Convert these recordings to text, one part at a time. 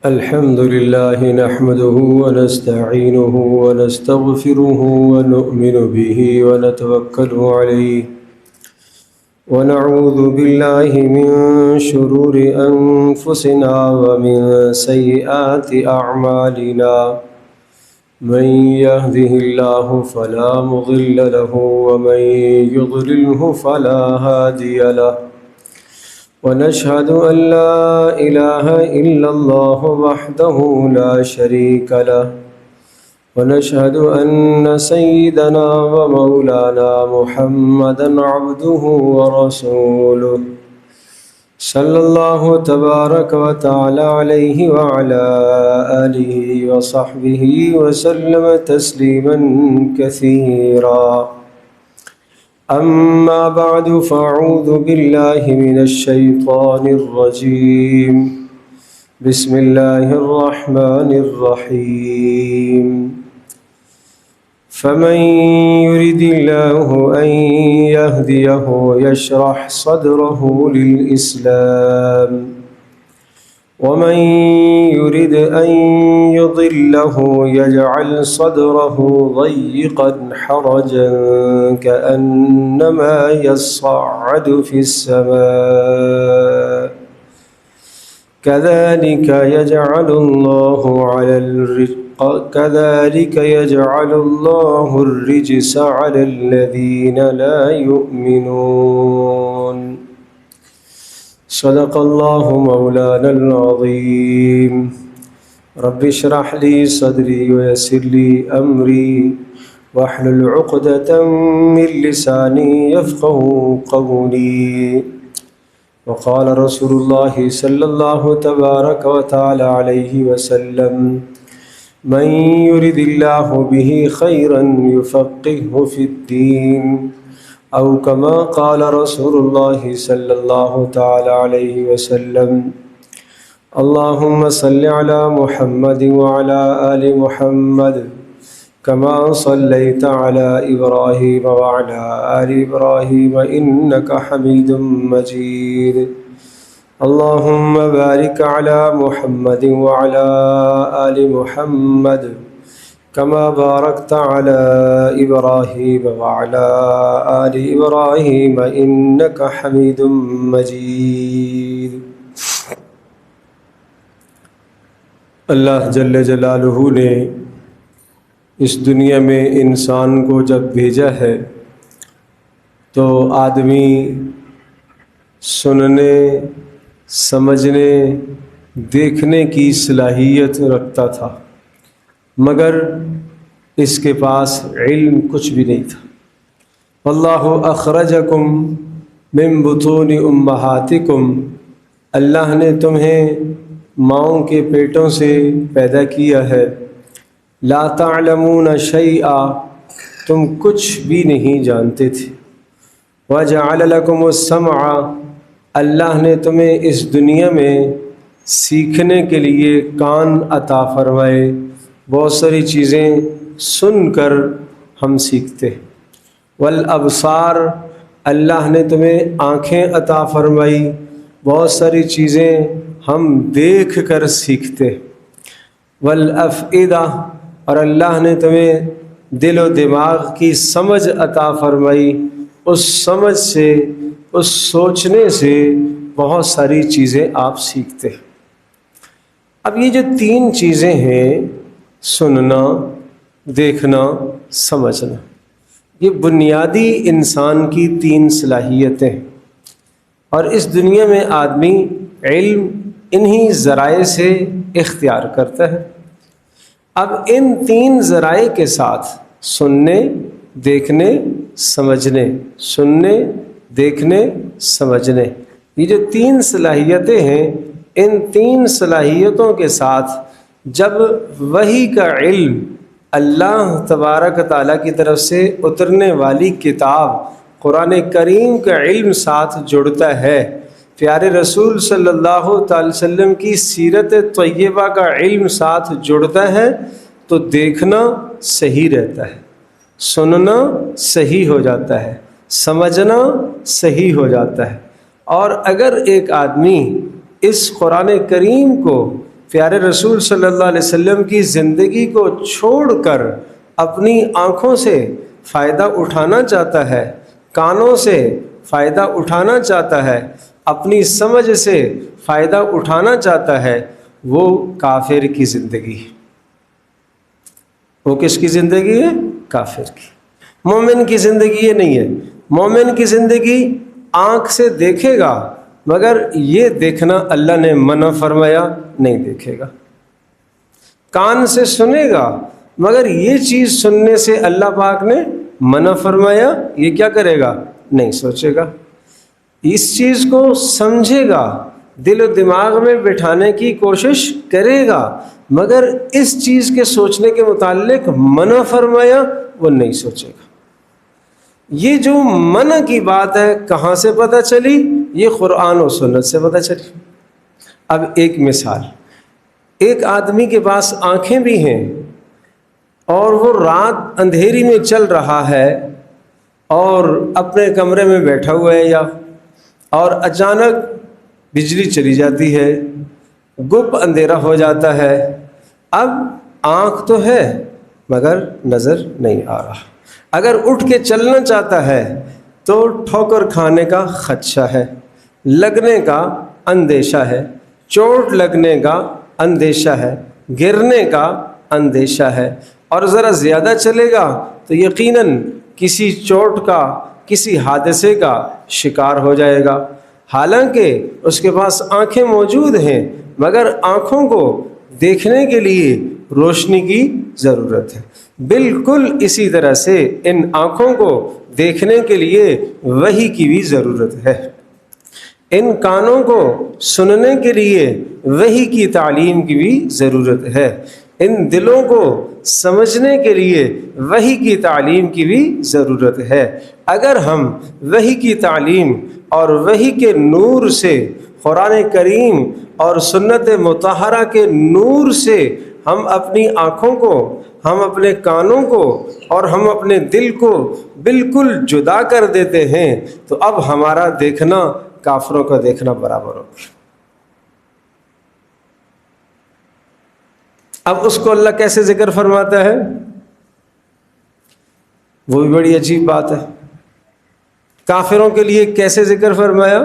الحمد لله نحمده ونستعينه ونستغفره ونؤمن به ونتوكل عليه ونعوذ بالله من شرور أنفسنا ومن سيئات أعمالنا من يهده الله فلا مضل له ومن يضلله فلا هادي له ونشهد أن لا إله إلا الله وحده لا شريك له ونشهد أن سيدنا ومولانا محمدا عبده ورسوله صلى الله تبارك وتعالى عليه وعلى آله وصحبه وسلم تسليما كثيرا أما بعد فأعوذ بالله من الشيطان الرجيم بسم الله الرحمن الرحيم فمن يرد الله أن يهديه يشرح صدره للإسلام ومن يرد أن يضله يجعل صدره ضيقا حرجا كأنما يصعد في السماء كذلك يجعل الله الرجس على الذين لا يؤمنون صدق الله مولانا العظيم رب اشرح لي صدري ويسر لي أمري واحلل عقدة من لساني يفقه قولي وقال رسول الله صلى الله تبارك وتعالى عليه وسلم من يرد الله به خيرا يفقهه في الدين أو كما قال رسول الله صلى الله تعالى عليه وسلم اللهم صل على محمد وعلى آل محمد كما صليت على إبراهيم وعلى آل إبراهيم إنك حميد مجيد اللهم بارك على محمد وعلى آل محمد كما باركت على إبراهيم وعلى آل إبراهيم إنك حميد مجيد اللہ جل جلالہ نے اس دنیا میں انسان کو جب بھیجا ہے تو آدمی سننے سمجھنے دیکھنے کی صلاحیت رکھتا تھا مگر اس کے پاس علم کچھ بھی نہیں تھا واللہ اخرجکم من بطون امہاتکم اللہ نے تمہیں ماؤں کے پیٹوں سے پیدا کیا ہے لا تعلمون شیئا تم کچھ بھی نہیں جانتے تھے وجعل لکم السمع اللہ نے تمہیں اس دنیا میں سیکھنے کے لیے کان عطا فرمائے بہت ساری چیزیں سن کر ہم سیکھتے والابصار اللہ نے تمہیں آنکھیں عطا فرمائی بہت ساری چیزیں ہم دیکھ کر سیکھتے والافئدہ اور اللہ نے تمہیں دل و دماغ کی سمجھ عطا فرمائی اس سمجھ سے اس سوچنے سے بہت ساری چیزیں آپ سیکھتے ہیں اب یہ جو تین چیزیں ہیں سننا دیکھنا سمجھنا یہ بنیادی انسان کی تین صلاحیتیں ہیں اور اس دنیا میں آدمی علم انہی ذرائع سے اختیار کرتا ہے اب ان تین ذرائع کے ساتھ سننے دیکھنے سمجھنے سننے دیکھنے سمجھنے یہ جو تین صلاحیتیں ہیں ان تین صلاحیتوں کے ساتھ جب وحی کا علم اللہ تبارک تعالیٰ کی طرف سے اترنے والی کتاب قرآن کریم کا علم ساتھ جڑتا ہے پیارے رسول صلی اللہ تعالی وسلم کی سیرت طیبہ کا علم ساتھ جڑتا ہے تو دیکھنا صحیح رہتا ہے سننا صحیح ہو جاتا ہے سمجھنا صحیح ہو جاتا ہے اور اگر ایک آدمی اس قرآن کریم کو پیارے رسول صلی اللہ علیہ وسلم کی زندگی کو چھوڑ کر اپنی آنکھوں سے فائدہ اٹھانا چاہتا ہے، کانوں سے فائدہ اٹھانا چاہتا ہے، اپنی سمجھ سے فائدہ اٹھانا چاہتا ہے، وہ کافر کی زندگی ہے۔ وہ کس کی زندگی ہے؟ کافر کی۔ مومن کی زندگی یہ نہیں ہے۔ مومن کی زندگی آنکھ سے دیکھے گا، مگر یہ دیکھنا اللہ نے منع فرمایا نہیں دیکھے گا۔ کان سے سنے گا، مگر یہ چیز سننے سے اللہ پاک نے منع فرمایا یہ کیا کرے گا؟ نہیں سوچے گا۔ اس چیز کو سمجھے گا، دل و دماغ میں بٹھانے کی کوشش کرے گا، مگر اس چیز کے سوچنے کے متعلق منع فرمایا وہ نہیں سوچے گا۔ یہ جو منع کی بات ہے کہاں سے پتہ چلی؟ یہ قرآن و سنت سے پتہ چلی۔ اب ایک مثال، ایک آدمی کے پاس آنکھیں بھی ہیں اور وہ رات اندھیری میں چل رہا ہے اور اپنے کمرے میں بیٹھا ہوا ہے اور اچانک بجلی چلی جاتی ہے، گپ اندھیرا ہو جاتا ہے۔ اب آنکھ تو ہے مگر نظر نہیں آ رہا۔ اگر اٹھ کے چلنا چاہتا ہے تو ٹھوکر کھانے کا خدشہ ہے، لگنے کا اندیشہ ہے، چوٹ لگنے کا اندیشہ ہے، گرنے کا اندیشہ ہے، اور ذرا زیادہ چلے گا تو یقیناً کسی چوٹ کا، کسی حادثے کا شکار ہو جائے گا۔ حالانکہ اس کے پاس آنکھیں موجود ہیں، مگر آنکھوں کو دیکھنے کے لیے روشنی کی ضرورت ہے۔ بالکل اسی طرح سے ان آنکھوں کو دیکھنے کے لیے وحی کی بھی ضرورت ہے، ان کانوں کو سننے کے لیے وحی کی تعلیم کی بھی ضرورت ہے، ان دلوں کو سمجھنے کے لیے وحی کی تعلیم کی بھی ضرورت ہے۔ اگر ہم وحی کی تعلیم اور وحی کے نور سے، قرآن کریم اور سنت مطہرہ کے نور سے ہم اپنی آنکھوں کو، ہم اپنے کانوں کو اور ہم اپنے دل کو بالکل جدا کر دیتے ہیں تو اب ہمارا دیکھنا کافروں کا دیکھنا برابر ہوگا۔ اب اس کو اللہ کیسے ذکر فرماتا ہے؟ وہ بھی بڑی عجیب بات ہے۔ کافروں کے لیے کیسے ذکر فرمایا؟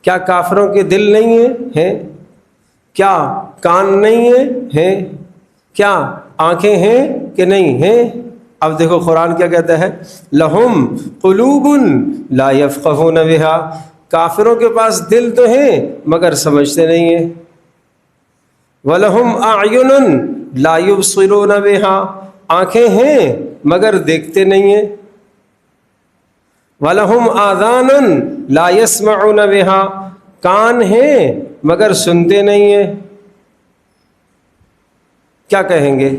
کیا کافروں کے دل نہیں ہیں؟ کیا کان نہیں ہیں؟ کیا آنکھیں ہیں کہ نہیں ہیں؟ اب دیکھو قرآن کیا کہتا ہے، لہم قلوب لا یفقہون بہا، کافروں کے پاس دل تو ہیں مگر سمجھتے نہیں ہیں۔ وَلَهُمْ أَعْيُنٌ لَا يُبْصِرُونَ بِهَا، آنکھیں ہیں مگر دیکھتے نہیں ہیں۔ وَلَهُمْ آذَانٌ لَا يَسْمَعُونَ بِهَا، کان ہیں مگر سنتے نہیں ہیں۔ کیا کہیں گے؟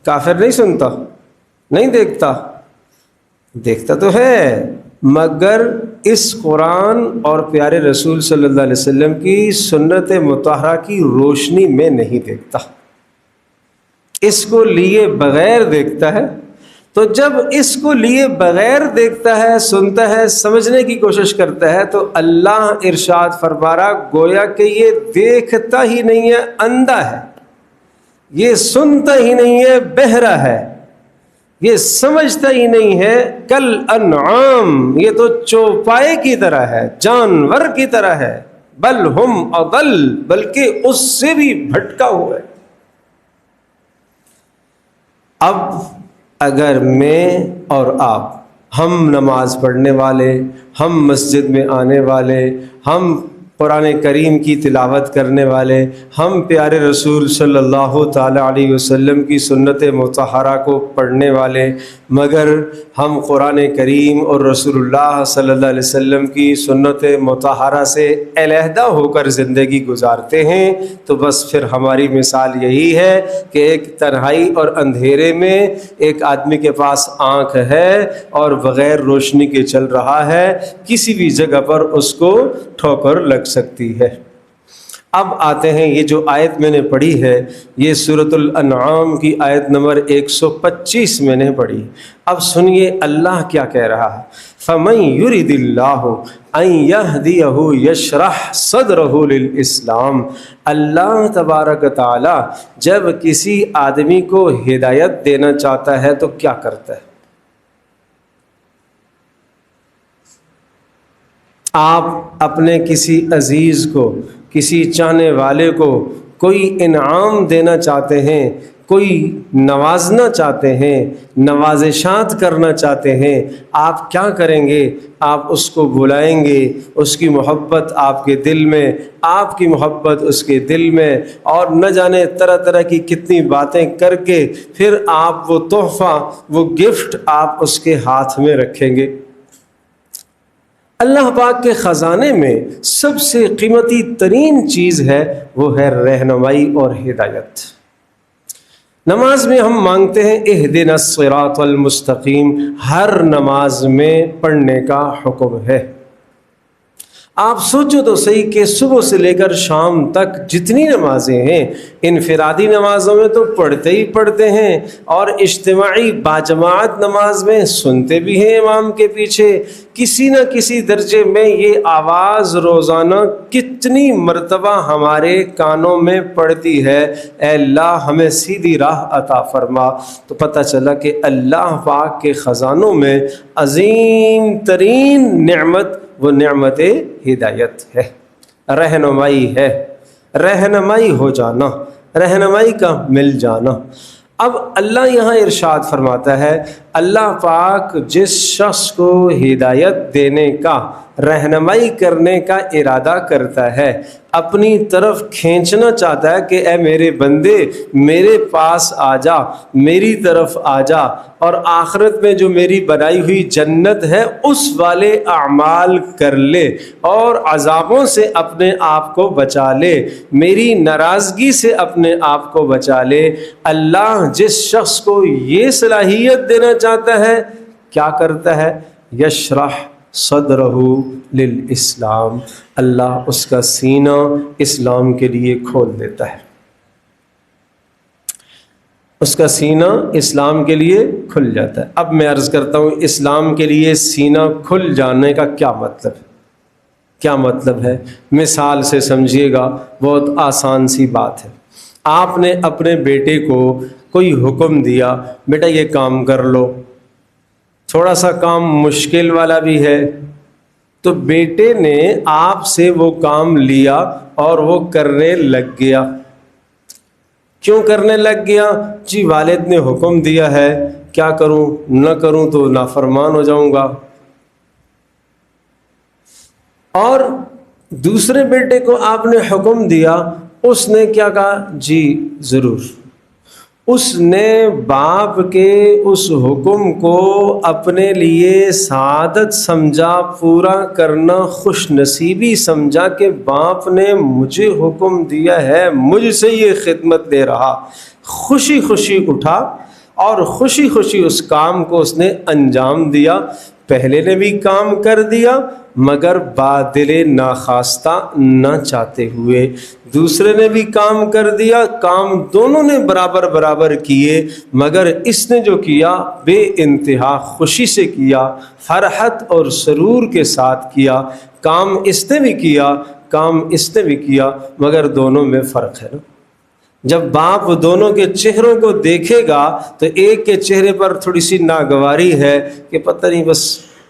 کافر نہیں سنتا، نہیں دیکھتا، دیکھتا تو ہے مگر اس قرآن اور پیارے رسول صلی اللہ علیہ وسلم کی سنت مطہرہ کی روشنی میں نہیں دیکھتا، اس کو لیے بغیر دیکھتا ہے۔ تو جب اس کو لیے بغیر دیکھتا ہے، سنتا ہے، سمجھنے کی کوشش کرتا ہے تو اللہ ارشاد فرما رہا گویا کہ یہ دیکھتا ہی نہیں ہے، اندھا ہے، یہ سنتا ہی نہیں ہے، بہرا ہے، یہ سمجھتا ہی نہیں ہے، کل انعام، یہ تو چوپائے کی طرح ہے، جانور کی طرح ہے، بل ہم اضل، بلکہ اس سے بھی بھٹکا ہوا ہے۔ اب اگر میں اور آپ، ہم نماز پڑھنے والے، ہم مسجد میں آنے والے، ہم قرآن کریم کی تلاوت کرنے والے، ہم پیارے رسول صلی اللہ تعالیٰ علیہ وسلم کی سنت مطہرہ کو پڑھنے والے، مگر ہم قرآن کریم اور رسول اللہ صلی اللہ علیہ وسلم کی سنت مطہرہ سے علیحدہ ہو کر زندگی گزارتے ہیں، تو بس پھر ہماری مثال یہی ہے کہ ایک تنہائی اور اندھیرے میں ایک آدمی کے پاس آنکھ ہے اور بغیر روشنی کے چل رہا ہے، کسی بھی جگہ پر اس کو ٹھوکر لگ سکتی ہے۔ اب آتے ہیں، یہ جو آیت میں نے پڑھی ہے یہ سورۃ الانعام کی آیت نمبر 125 میں نے پڑھی۔ اب سنیے اللہ کیا کہہ رہا ہے، فمن یرد اللہ ان یہدیہ یشرح صدرہ للاسلام. اللہ تبارک تعالی جب کسی آدمی کو ہدایت دینا چاہتا ہے تو کیا کرتا ہے؟ آپ اپنے کسی عزیز کو، کسی چاہنے والے کو کوئی انعام دینا چاہتے ہیں، کوئی نوازنا چاہتے ہیں، نوازشات کرنا چاہتے ہیں، آپ کیا کریں گے؟ آپ اس کو بلائیں گے، اس کی محبت آپ کے دل میں، آپ کی محبت اس کے دل میں، اور نہ جانے طرح طرح کی کتنی باتیں کر کے پھر آپ وہ تحفہ، وہ گفٹ آپ اس کے ہاتھ میں رکھیں گے. اللہ پاک کے خزانے میں سب سے قیمتی ترین چیز ہے، وہ ہے رہنمائی اور ہدایت. نماز میں ہم مانگتے ہیں اہدنا الصراط المستقیم، ہر نماز میں پڑھنے کا حکم ہے. آپ سوچو تو صحیح کہ صبح سے لے کر شام تک جتنی نمازیں ہیں، انفرادی نمازوں میں تو پڑھتے ہی پڑھتے ہیں، اور اجتماعی باجماعت نماز میں سنتے بھی ہیں امام کے پیچھے. کسی نہ کسی درجے میں یہ آواز روزانہ کتنی مرتبہ ہمارے کانوں میں پڑتی ہے، اے اللہ ہمیں سیدھی راہ عطا فرما. تو پتہ چلا کہ اللہ پاک کے خزانوں میں عظیم ترین نعمت وہ نعمت ہدایت ہے، رہنمائی ہے، رہنمائی ہو جانا، رہنمائی کا مل جانا. اب اللہ یہاں ارشاد فرماتا ہے، اللہ پاک جس شخص کو ہدایت دینے کا، رہنمائی کرنے کا ارادہ کرتا ہے، اپنی طرف کھینچنا چاہتا ہے کہ اے میرے بندے میرے پاس آ جا، میری طرف آ جا، اور آخرت میں جو میری بنائی ہوئی جنت ہے اس والے اعمال کر لے، اور عذابوں سے اپنے آپ کو بچا لے، میری ناراضگی سے اپنے آپ کو بچا لے. اللہ جس شخص کو یہ صلاحیت دینا چاہتا ہے کیا کرتا ہے؟ یشرح صدرہ للاسلام، اللہ اس کا سینہ اسلام کے لیے کھول دیتا ہے، اس کا سینہ اسلام کے لیے کھل جاتا ہے. اب میں عرض کرتا ہوں اسلام کے لیے سینہ کھل جانے کا کیا مطلب ہے؟ کیا مطلب ہے؟ مثال سے سمجھیے گا، بہت آسان سی بات ہے. آپ نے اپنے بیٹے کو کوئی حکم دیا، بیٹا یہ کام کر لو، تھوڑا سا کام مشکل والا بھی ہے، تو بیٹے نے آپ سے وہ کام لیا اور وہ کرنے لگ گیا. کیوں کرنے لگ گیا؟ جی والد نے حکم دیا ہے، کیا کروں، نہ کروں تو نافرمان ہو جاؤں گا. اور دوسرے بیٹے کو آپ نے حکم دیا، اس نے کیا کہا؟ جی ضرور. اس نے باپ کے اس حکم کو اپنے لیے سعادت سمجھا، پورا کرنا خوش نصیبی سمجھا کہ باپ نے مجھے حکم دیا ہے، مجھ سے یہ خدمت لے رہا. خوشی خوشی اٹھا اور خوشی خوشی اس کام کو اس نے انجام دیا. پہلے نے بھی کام کر دیا مگر بادل ناخواستہ نہ چاہتے ہوئے، دوسرے نے بھی کام کر دیا، کام دونوں نے برابر برابر کیے، مگر اس نے جو کیا بے انتہا خوشی سے کیا، فرحت اور سرور کے ساتھ کیا. کام اس نے بھی کیا، کام اس نے بھی کیا، مگر دونوں میں فرق ہے نا. جب باپ دونوں کے چہروں کو دیکھے گا تو ایک کے چہرے پر تھوڑی سی ناگواری ہے کہ پتہ نہیں بس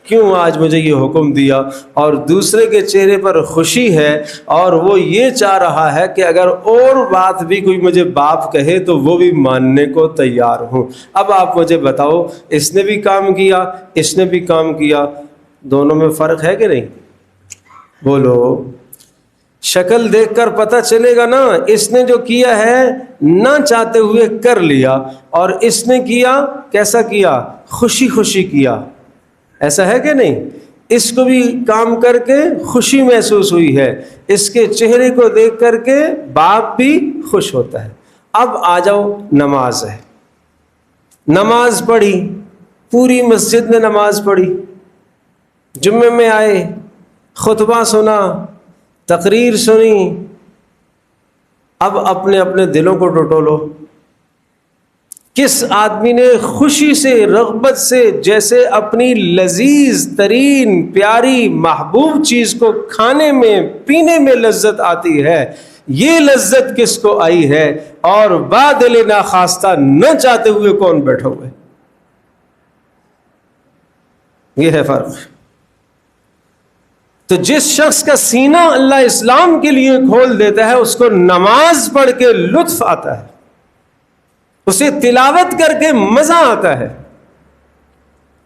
کیوں آج مجھے یہ حکم دیا، اور دوسرے کے چہرے پر خوشی ہے اور وہ یہ چاہ رہا ہے کہ اگر اور بات بھی کوئی مجھے باپ کہے تو وہ بھی ماننے کو تیار ہوں. اب آپ مجھے بتاؤ، اس نے بھی کام کیا، اس نے بھی کام کیا، دونوں میں فرق ہے کہ نہیں؟ بولو. شکل دیکھ کر پتہ چلے گا نا، اس نے جو کیا ہے نہ چاہتے ہوئے کر لیا، اور اس نے کیا کیسا کیا؟ خوشی خوشی کیا. ایسا ہے کہ نہیں؟ اس کو بھی کام کر کے خوشی محسوس ہوئی ہے، اس کے چہرے کو دیکھ کر کے باپ بھی خوش ہوتا ہے. اب آ جاؤ، نماز ہے، نماز پڑھی، پوری مسجد نے نماز پڑھی، جمعے میں آئے، خطبہ سنا، تقریر سنی. اب اپنے اپنے دلوں کو ٹٹولو، کس آدمی نے خوشی سے رغبت سے جیسے اپنی لذیذ ترین پیاری محبوب چیز کو کھانے میں پینے میں لذت آتی ہے، یہ لذت کس کو آئی ہے، اور بادل ناخواستہ نہ چاہتے ہوئے کون بیٹھا ہوئے؟ یہ ہے فرق۔ تو جس شخص کا سینہ اللہ اسلام کے لیے کھول دیتا ہے اس کو نماز پڑھ کے لطف آتا ہے، اسے تلاوت کر کے مزہ آتا ہے،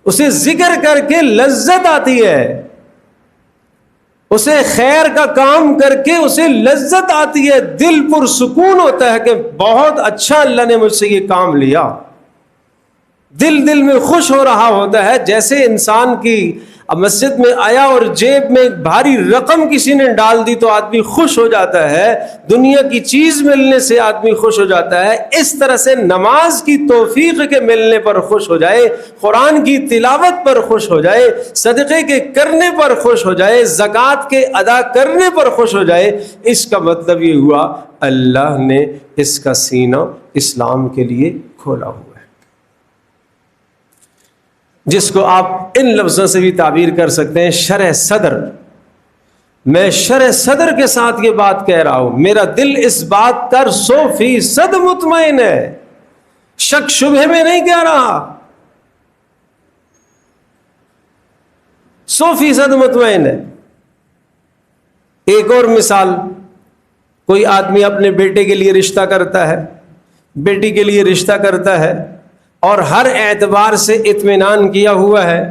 اسے ذکر کر کے لذت آتی ہے، اسے خیر کا کام کر کے اسے لذت آتی ہے، دل پرسکون ہوتا ہے کہ بہت اچھا اللہ نے مجھ سے یہ کام لیا، دل میں خوش ہو رہا ہوتا ہے۔ جیسے انسان کی مسجد میں آیا اور جیب میں ایک بھاری رقم کسی نے ڈال دی تو آدمی خوش ہو جاتا ہے، دنیا کی چیز ملنے سے آدمی خوش ہو جاتا ہے، اس طرح سے نماز کی توفیق کے ملنے پر خوش ہو جائے، قرآن کی تلاوت پر خوش ہو جائے، صدقے کے کرنے پر خوش ہو جائے، زکوٰۃ کے ادا کرنے پر خوش ہو جائے، اس کا مطلب یہ ہوا اللہ نے اس کا سینہ اسلام کے لیے کھولا ہوا ہے۔ جس کو آپ ان لفظوں سے بھی تعبیر کر سکتے ہیں شرح صدر۔ میں شرح صدر کے ساتھ یہ بات کہہ رہا ہوں، میرا دل اس بات پر 100% مطمئن ہے، شک شبہ میں نہیں کہہ رہا، 100% مطمئن ہے۔ ایک اور مثال، کوئی آدمی اپنے بیٹے کے لیے رشتہ کرتا ہے، بیٹی کے لیے رشتہ کرتا ہے، اور ہر اعتبار سے اطمینان کیا ہوا ہے،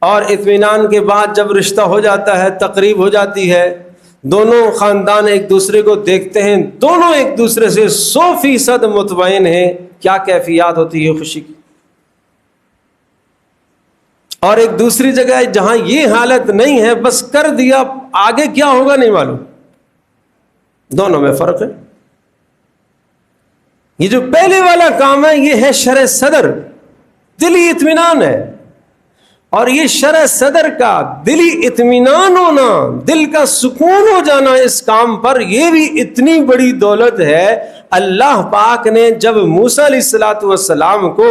اور اطمینان کے بعد جب رشتہ ہو جاتا ہے، تقریب ہو جاتی ہے، دونوں خاندان ایک دوسرے کو دیکھتے ہیں، دونوں ایک دوسرے سے 100% مطمئن ہیں، کیا کیفیات ہوتی ہے خوشی کی۔ اور ایک دوسری جگہ ہے جہاں یہ حالت نہیں ہے، بس کر دیا، آگے کیا ہوگا نہیں معلوم، دونوں میں فرق ہے۔ یہ جو پہلے والا کام ہے یہ ہے شرح صدر، دلی اطمینان ہے، اور یہ شرح صدر کا دلی اطمینان ہونا، دل کا سکون ہو جانا اس کام پر، یہ بھی اتنی بڑی دولت ہے۔ اللہ پاک نے جب موسیٰ علیہ السلام کو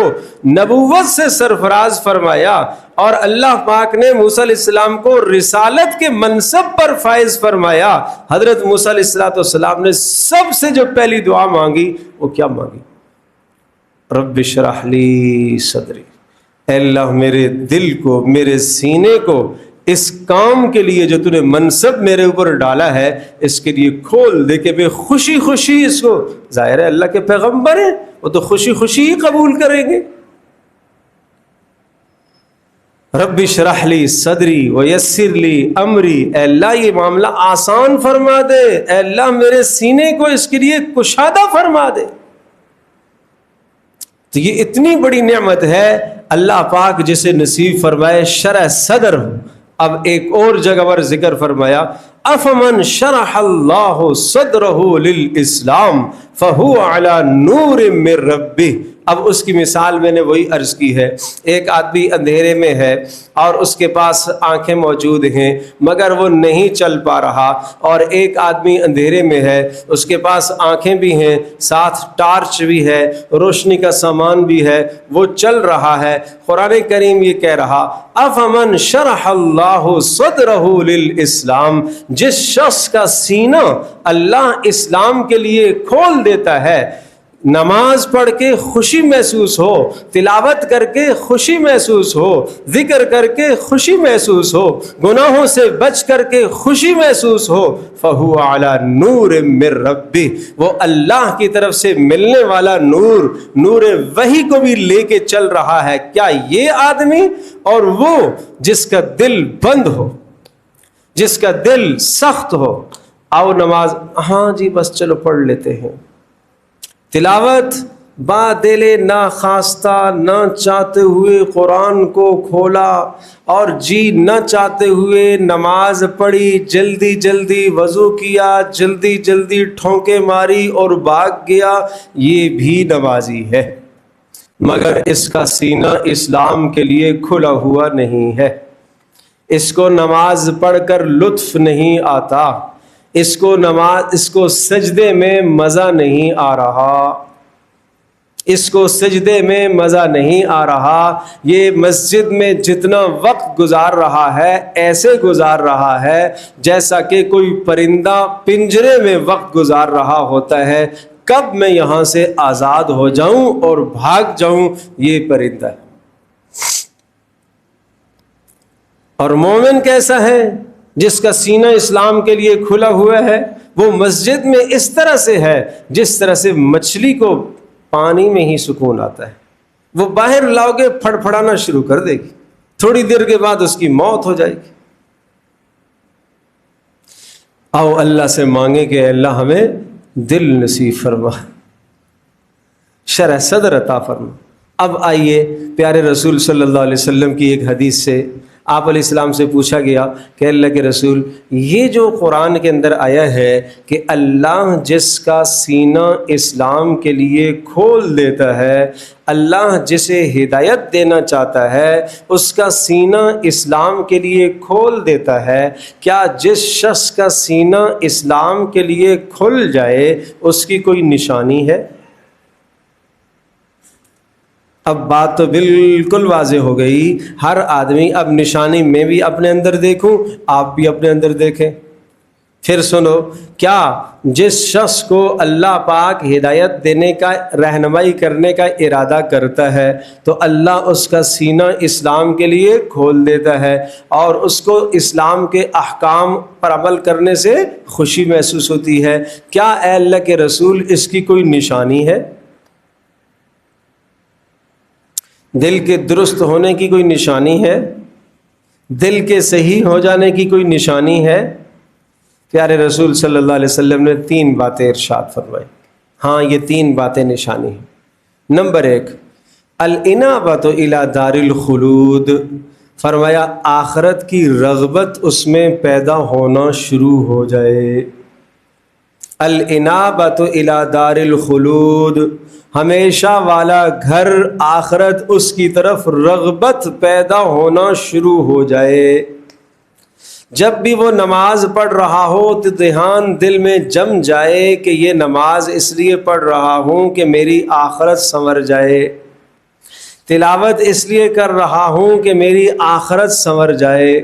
نبوت سے سرفراز فرمایا اور اللہ پاک نے موسیٰ علیہ السلام کو رسالت کے منصب پر فائز فرمایا، حضرت موسیٰ علیہ السلام نے سب سے جو پہلی دعا مانگی وہ کیا مانگی؟ رب اشرح لی صدری، اے اللہ میرے دل کو، میرے سینے کو اس کام کے لیے جو تو نے منصب میرے اوپر ڈالا ہے اس کے لیے کھول دے کہ میں خوشی خوشی اس کو، ظاہر ہے اللہ کے پیغمبر ہیں وہ تو خوشی خوشی ہی قبول کریں گے۔ رب اشرح لی صدری ویسر لی امری، اے اللہ یہ معاملہ آسان فرما دے، اے اللہ میرے سینے کو اس کے لیے کشادہ فرما دے۔ تو یہ اتنی بڑی نعمت ہے اللہ پاک جسے نصیب فرمائے شرح صدر ہو۔ اب ایک اور جگہ پر ذکر فرمایا افمن شرح اللہ صدرہ للاسلام فہو علی نور من ربہ۔ اب اس کی مثال میں نے وہی عرض کی ہے، ایک آدمی اندھیرے میں ہے اور اس کے پاس آنکھیں موجود ہیں مگر وہ نہیں چل پا رہا، اور ایک آدمی اندھیرے میں ہے اس کے پاس آنکھیں بھی ہیں، ساتھ ٹارچ بھی ہے، روشنی کا سامان بھی ہے، وہ چل رہا ہے۔ قرآن کریم یہ کہہ رہا افمن شرح اللہ صدرہ للاسلام، جس شخص کا سینہ اللہ اسلام کے لیے کھول دیتا ہے، نماز پڑھ کے خوشی محسوس ہو، تلاوت کر کے خوشی محسوس ہو، ذکر کر کے خوشی محسوس ہو، گناہوں سے بچ کر کے خوشی محسوس ہو، فہو علی نور من ربہ، وہ اللہ کی طرف سے ملنے والا نور، نور وحی کو بھی لے کے چل رہا ہے۔ کیا یہ آدمی اور وہ جس کا دل بند ہو، جس کا دل سخت ہو، آؤ نماز، ہاں جی بس چلو پڑھ لیتے ہیں، تلاوت با دل ناخواستہ نہ چاہتے ہوئے قرآن کو کھولا اور جی نہ چاہتے ہوئے نماز پڑھی، جلدی جلدی وضو کیا، جلدی جلدی ٹھونکے ماری اور بھاگ گیا، یہ بھی نمازی ہے مگر اس کا سینہ اسلام کے لیے کھلا ہوا نہیں ہے، اس کو نماز پڑھ کر لطف نہیں آتا، اس کو سجدے میں مزہ نہیں آ رہا، اس کو سجدے میں مزہ نہیں آ رہا، یہ مسجد میں جتنا وقت گزار رہا ہے ایسے گزار رہا ہے جیسا کہ کوئی پرندہ پنجرے میں وقت گزار رہا ہوتا ہے، کب میں یہاں سے آزاد ہو جاؤں اور بھاگ جاؤں، یہ پرندہ ہے۔ اور مومن کیسا ہے؟ جس کا سینہ اسلام کے لیے کھلا ہوا ہے، وہ مسجد میں اس طرح سے ہے جس طرح سے مچھلی کو پانی میں ہی سکون آتا ہے، وہ باہر لاؤ گے پھڑ پھڑانا شروع کر دے گی، تھوڑی دیر کے بعد اس کی موت ہو جائے گی۔ آؤ اللہ سے مانگے کہ اللہ ہمیں دل نصیب فرما، شرح صدر عطا فرما۔ اب آئیے پیارے رسول صلی اللہ علیہ وسلم کی ایک حدیث سے آپ علیہ السلام سے پوچھا گیا کہ اللہ کے رسول، یہ جو قرآن کے اندر آیا ہے کہ اللہ جس کا سینہ اسلام کے لیے کھول دیتا ہے، اللہ جسے ہدایت دینا چاہتا ہے اس کا سینہ اسلام کے لیے کھول دیتا ہے، کیا جس شخص کا سینہ اسلام کے لیے کھل جائے اس کی کوئی نشانی ہے؟ اب بات تو بالکل واضح ہو گئی، ہر آدمی اب نشانی میں بھی اپنے اندر دیکھوں، آپ بھی اپنے اندر دیکھیں۔ پھر سنو، کیا جس شخص کو اللہ پاک ہدایت دینے کا، رہنمائی کرنے کا ارادہ کرتا ہے تو اللہ اس کا سینہ اسلام کے لیے کھول دیتا ہے اور اس کو اسلام کے احکام پر عمل کرنے سے خوشی محسوس ہوتی ہے۔ کیا اے اللہ کے رسول اس کی کوئی نشانی ہے؟ دل کے درست ہونے کی کوئی نشانی ہے؟ دل کے صحیح ہو جانے کی کوئی نشانی ہے؟ پیارے رسول صلی اللہ علیہ وسلم نے 3 باتیں ارشاد فرمائی۔ ہاں، یہ 3 باتیں نشانی ہیں۔ نمبر 1، الانابۃ الی دار الخلود، فرمایا آخرت کی رغبت اس میں پیدا ہونا شروع ہو جائے۔ الانابۃ الی دار الخلود، ہمیشہ والا گھر آخرت، اس کی طرف رغبت پیدا ہونا شروع ہو جائے۔ جب بھی وہ نماز پڑھ رہا ہو تو دھیان دل میں جم جائے کہ یہ نماز اس لیے پڑھ رہا ہوں کہ میری آخرت سنور جائے، تلاوت اس لیے کر رہا ہوں کہ میری آخرت سنور جائے۔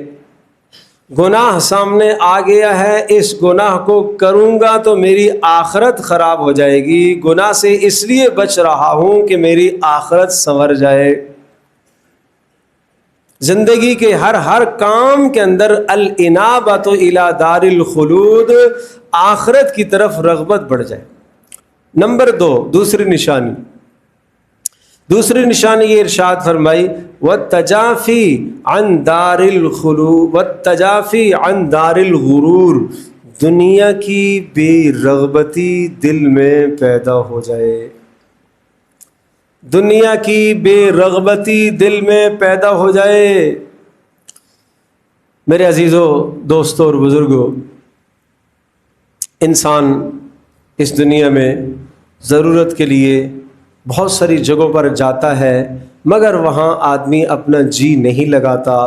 گناہ سامنے آ گیا ہے، اس گناہ کو کروں گا تو میری آخرت خراب ہو جائے گی، گناہ سے اس لیے بچ رہا ہوں کہ میری آخرت سنور جائے۔ زندگی کے ہر کام کے اندر الانابۃ الی دار الخلود، آخرت کی طرف رغبت بڑھ جائے۔ نمبر 2، دوسری نشانی یہ ارشاد فرمائی، والتجافی عن دار الخلود والتجافی عن دار الغرور، دنیا کی بے رغبتی دل میں پیدا ہو جائے۔ دنیا کی بے رغبتی دل میں پیدا ہو جائے۔ میرے عزیزوں، دوستوں اور بزرگوں، انسان اس دنیا میں ضرورت کے لیے بہت ساری جگہوں پر جاتا ہے، مگر وہاں آدمی اپنا جی نہیں لگاتا،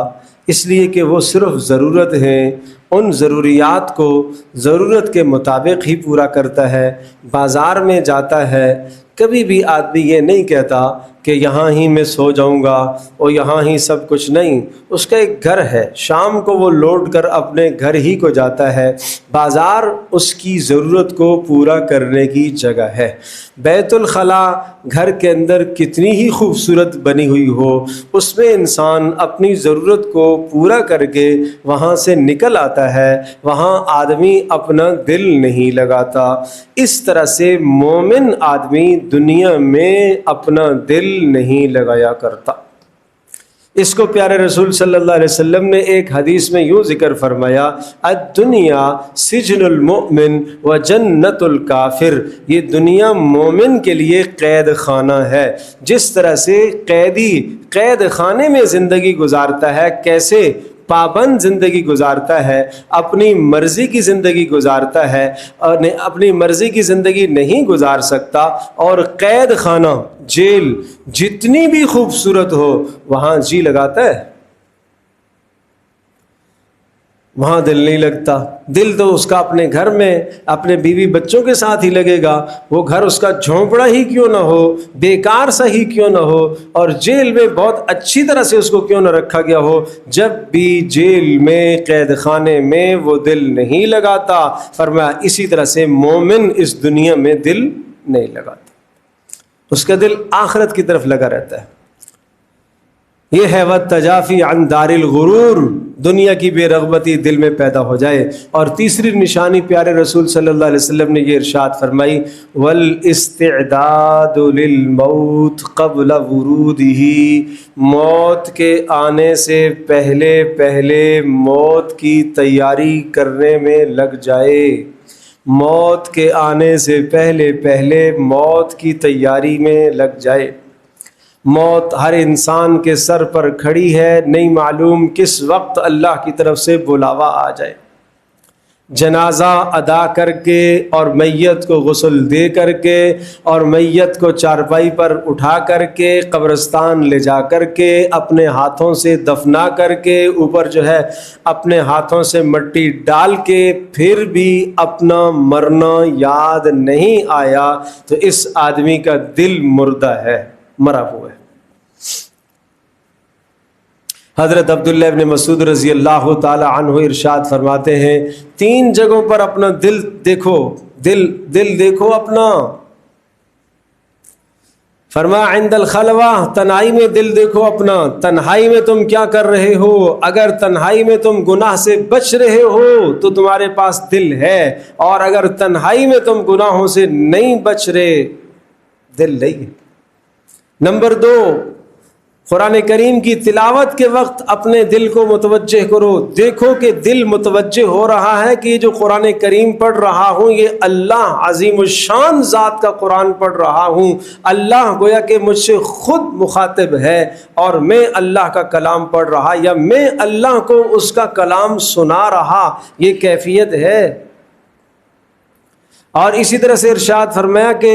اس لیے کہ وہ صرف ضرورت ہیں، ان ضروریات کو ضرورت کے مطابق ہی پورا کرتا ہے۔ بازار میں جاتا ہے، کبھی بھی آدمی یہ نہیں کہتا کہ یہاں ہی میں سو جاؤں گا اور یہاں ہی سب کچھ، نہیں، اس کا ایک گھر ہے، شام کو وہ لوٹ کر اپنے گھر ہی کو جاتا ہے۔ بازار اس کی ضرورت کو پورا کرنے کی جگہ ہے۔ بیت الخلاء گھر کے اندر کتنی ہی خوبصورت بنی ہوئی ہو، اس میں انسان اپنی ضرورت کو پورا کر کے وہاں سے نکل آتا ہے، وہاں آدمی اپنا دل نہیں لگاتا۔ اس طرح سے مومن آدمی دنیا میں اپنا دل نہیں لگایا کرتا۔ اس کو پیارے رسول صلی اللہ علیہ وسلم نے ایک حدیث میں یوں ذکر فرمایا، الدنیا سجن المؤمن و جنت الکافر، یہ دنیا مومن کے لیے قید خانہ ہے۔ جس طرح سے قیدی قید خانے میں زندگی گزارتا ہے، کیسے پابند زندگی گزارتا ہے، اپنی مرضی کی زندگی گزارتا ہے، اور اپنی مرضی کی زندگی نہیں گزار سکتا، اور قید خانہ جیل جتنی بھی خوبصورت ہو وہاں جی لگاتا ہے۔ وہاں دل نہیں لگتا. دل تو اس کا اپنے گھر میں اپنے بیوی بچوں کے ساتھ ہی لگے گا. وہ گھر اس کا جھونپڑا ہی کیوں نہ ہو, بیکار سا ہی کیوں نہ ہو, اور جیل میں بہت اچھی طرح سے اس کو کیوں نہ رکھا گیا ہو, جب بھی جیل میں قید خانے میں وہ دل نہیں لگاتا, فرمایا اسی طرح سے مومن اس دنیا میں دل نہیں لگاتا, اس کا دل آخرت کی طرف لگا رہتا ہے. یہ ہے والتجافی عن دار الغرور, دنیا کی بے رغبتی دل میں پیدا ہو جائے. اور تیسری نشانی پیارے رسول صلی اللہ علیہ وسلم نے یہ ارشاد فرمائی, والاستعداد للموت قبل ورودہ, موت کے آنے سے پہلے پہلے موت کی تیاری کرنے میں لگ جائے. موت کے آنے سے پہلے پہلے موت کی تیاری میں لگ جائے. موت ہر انسان کے سر پر کھڑی ہے, نہیں معلوم کس وقت اللہ کی طرف سے بلاوا آ جائے. جنازہ ادا کر کے اور میت کو غسل دے کر کے اور میت کو چارپائی پر اٹھا کر کے قبرستان لے جا کر کے اپنے ہاتھوں سے دفنا کر کے اوپر جو ہے اپنے ہاتھوں سے مٹی ڈال کے پھر بھی اپنا مرنا یاد نہیں آیا, تو اس آدمی کا دل مردہ ہے, مرا ہوا ہے. حضرت عبداللہ ابن مسعود رضی اللہ تعالی عنہ ارشاد فرماتے ہیں, 3 جگہوں پر اپنا دل دیکھو, دل دیکھو اپنا. فرمایا عند الخلوہ, تنہائی میں دل دیکھو اپنا. تنہائی میں تم کیا کر رہے ہو؟ اگر تنہائی میں تم گناہ سے بچ رہے ہو تو تمہارے پاس دل ہے, اور اگر تنہائی میں تم گناہوں سے نہیں بچ رہے, دل نہیں ہے. نمبر 2, قرآن کریم کی تلاوت کے وقت اپنے دل کو متوجہ کرو. دیکھو کہ دل متوجہ ہو رہا ہے کہ یہ جو قرآن کریم پڑھ رہا ہوں یہ اللہ عظیم الشان ذات کا قرآن پڑھ رہا ہوں. اللہ گویا کہ مجھ سے خود مخاطب ہے اور میں اللہ کا کلام پڑھ رہا, یا میں اللہ کو اس کا کلام سنا رہا, یہ کیفیت ہے. اور اسی طرح سے ارشاد فرمایا کہ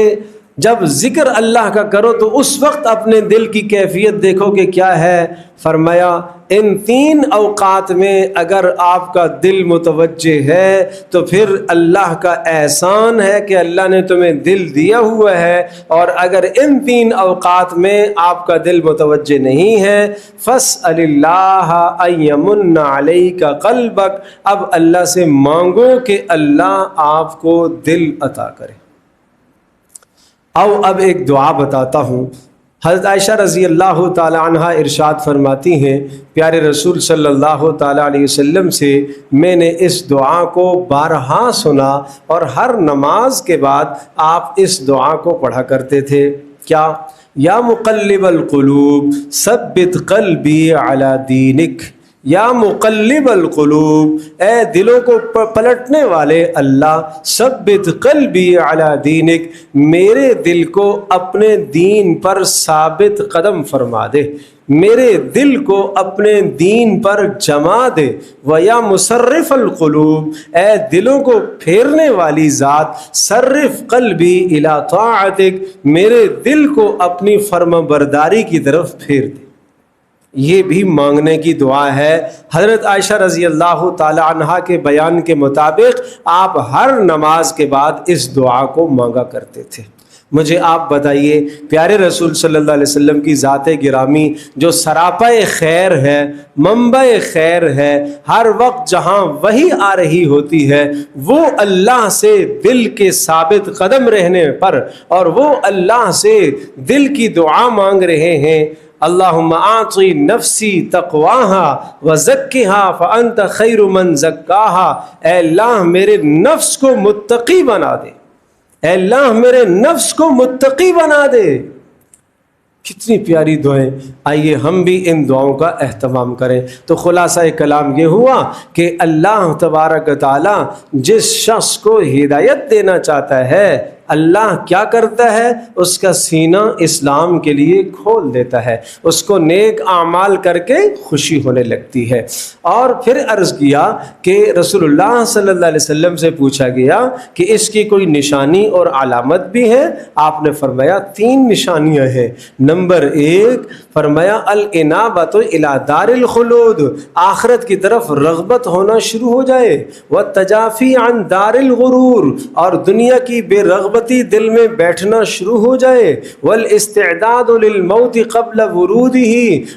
جب ذکر اللہ کا کرو تو اس وقت اپنے دل کی کیفیت دیکھو کہ کیا ہے. فرمایا ان 3 اوقات میں اگر آپ کا دل متوجہ ہے تو پھر اللہ کا احسان ہے کہ اللہ نے تمہیں دل دیا ہوا ہے, اور اگر ان 3 اوقات میں آپ کا دل متوجہ نہیں ہے, فاسأل اللہ ان یمن علیک قلبک, اب اللہ سے مانگو کہ اللہ آپ کو دل عطا کرے. اب ایک دعا بتاتا ہوں. حضرت عائشہ رضی اللہ تعالی عنہ ارشاد فرماتی ہیں, پیارے رسول صلی اللہ تعالی علیہ وسلم سے میں نے اس دعا کو بارہا سنا, اور ہر نماز کے بعد آپ اس دعا کو پڑھا کرتے تھے. کیا؟ یا مقلب القلوب ثبت قلبی علی دینک, یا مقلب القلوب, اے دلوں کو پلٹنے والے اللہ, ثبت قلبی علی دینک, میرے دل کو اپنے دین پر ثابت قدم فرما دے, میرے دل کو اپنے دین پر جما دے. ویا مصرف القلوب, اے دلوں کو پھیرنے والی ذات, صرف قلبی الی طاعتک, میرے دل کو اپنی فرما برداری کی طرف پھیر دے. یہ بھی مانگنے کی دعا ہے. حضرت عائشہ رضی اللہ تعالی عنہا کے بیان کے مطابق آپ ہر نماز کے بعد اس دعا کو مانگا کرتے تھے. مجھے آپ بتائیے, پیارے رسول صلی اللہ علیہ وسلم کی ذات گرامی جو سراپا خیر ہے, منبع خیر ہے, ہر وقت جہاں وحی آ رہی ہوتی ہے وہ اللہ سے دل کے ثابت قدم رہنے پر, اور وہ اللہ سے دل کی دعا مانگ رہے ہیں, اللہم اعطی نفسی تقواہا وزکھا فانت خیر من زکاہا, اے اللہ میرے نفس کو متقی بنا دے, اے اللہ میرے نفس کو متقی بنا دے. کتنی پیاری دعائیں. آئیے ہم بھی ان دعاؤں کا اہتمام کریں. تو خلاصہ کلام یہ ہوا کہ اللہ تبارک و تعالی جس شخص کو ہدایت دینا چاہتا ہے اللہ کیا کرتا ہے؟ اس کا سینہ اسلام کے لیے کھول دیتا ہے، اس کو نیک اعمال کر کے خوشی ہونے لگتی ہے۔ اور پھر عرض کیا کہ رسول اللہ صلی اللہ علیہ وسلم سے پوچھا گیا کہ اس کی کوئی نشانی اور علامت بھی ہے؟ آپ نے فرمایا 3 نشانیاں ہیں۔ نمبر 1 فرمایا الانابۃ الی دار الخلود، آخرت کی طرف رغبت ہونا شروع ہو جائے، والتجافی عن دار الغرور، اور دنیا کی بے رغبتی دل میں بیٹھنا شروع ہو جائے، والاستعداد للموت قبل ورودہ،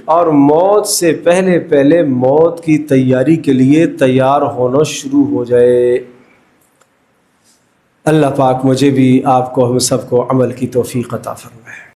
اور موت سے پہلے پہلے موت کی تیاری کے لیے تیار ہونا شروع ہو جائے۔ اللہ پاک مجھے بھی، آپ کو، ہم سب کو عمل کی توفیق عطا فرمائے۔